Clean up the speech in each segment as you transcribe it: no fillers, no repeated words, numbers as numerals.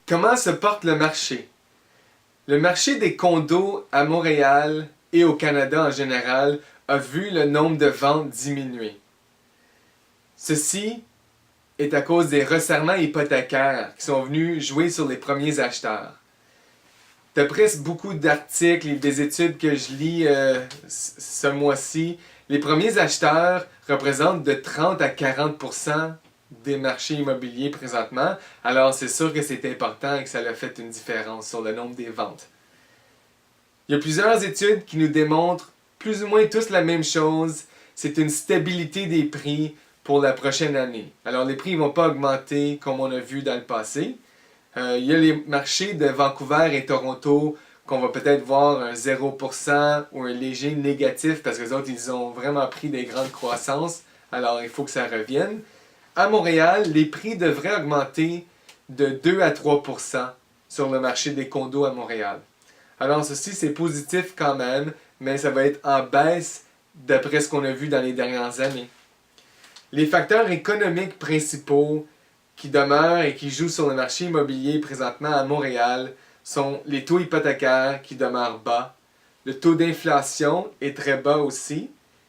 Comment se porte le marché? Le marché des condos à Montréal et au Canada en général a vu le nombre de ventes diminuer. Ceci est à cause des resserrements hypothécaires qui sont venus jouer sur les premiers acheteurs. D'après beaucoup d'articles et des études que je lis ce mois-ci, les premiers acheteurs représentent de 30 à 40% des marchés immobiliers présentement. Alors c'est sûr que c'est important et que ça a fait une différence sur le nombre des ventes. Il y a plusieurs études qui nous démontrent plus ou moins tous la même chose. C'est une stabilité des prix pour la prochaine année. Alors les prix ne vont pas augmenter comme on a vu dans le passé. Il y a les marchés de Vancouver et Toronto qu'on va peut-être voir un 0% ou un léger négatif parce que les autres ils ont vraiment pris des grandes croissances. Alors il faut que ça revienne. À Montréal, les prix devraient augmenter de 2 à 3% sur le marché des condos à Montréal. Alors ceci c'est positif quand même, mais ça va être en baisse d'après ce qu'on a vu dans les dernières années. Les facteurs économiques principaux qui demeurent et qui jouent sur le marché immobilier présentement à Montréal sont les taux hypothécaires qui demeurent bas, le taux d'inflation est très bas aussi,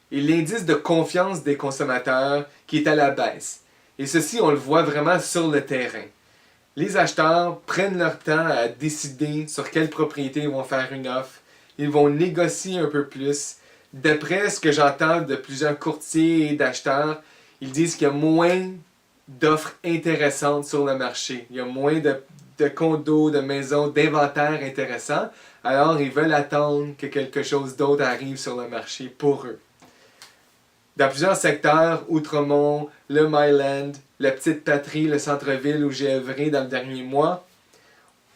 et l'indice de confiance des consommateurs qui est à la baisse. Et ceci, on le voit vraiment sur le terrain. Les acheteurs prennent leur temps à décider sur quelle propriété ils vont faire une offre. Ils vont négocier un peu plus. D'après ce que j'entends de plusieurs courtiers et d'acheteurs, ils disent qu'il y a moins d'offres intéressantes sur le marché. Il y a moins de condos, de maisons, d'inventaires intéressants. Alors, ils veulent attendre que quelque chose d'autre arrive sur le marché pour eux. Dans plusieurs secteurs, Outremont, le Myland, la Petite Patrie, le centre-ville où j'ai œuvré dans le dernier mois,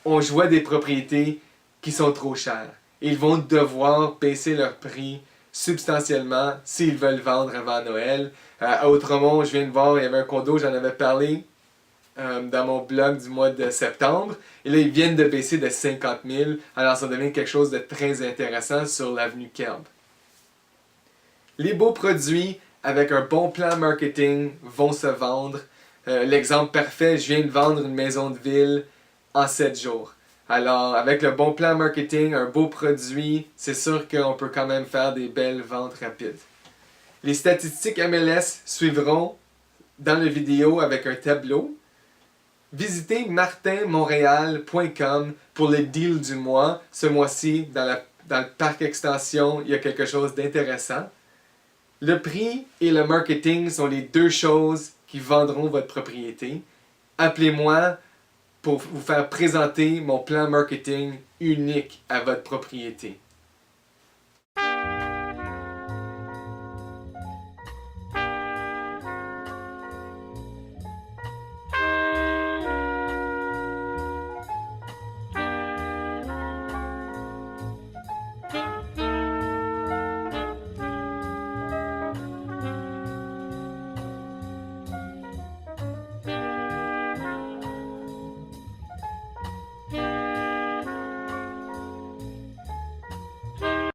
on voit des propriétés qui sont trop chères. Ils vont devoir baisser leur prix substantiellement s'ils veulent vendre avant Noël. À Outremont, je viens de voir, il y avait un condo, j'en avais parlé dans mon blog du mois de septembre. Et là, ils viennent de baisser de 50 000. Alors, ça devient quelque chose de très intéressant sur l'avenue Kerb. Les beaux produits avec un bon plan marketing vont se vendre. L'exemple parfait, je viens de vendre une maison de ville en 7 jours. Alors, avec le bon plan marketing, un beau produit, c'est sûr qu'on peut quand même faire des belles ventes rapides. Les statistiques MLS suivront dans la vidéo avec un tableau. Visitez martinmontréal.com pour les deals du mois. Ce mois-ci, dans le parc extension, il y a quelque chose d'intéressant. Le prix et le marketing sont les deux choses qui vendront votre propriété. Appelez-moi pour vous faire présenter mon plan marketing unique à votre propriété.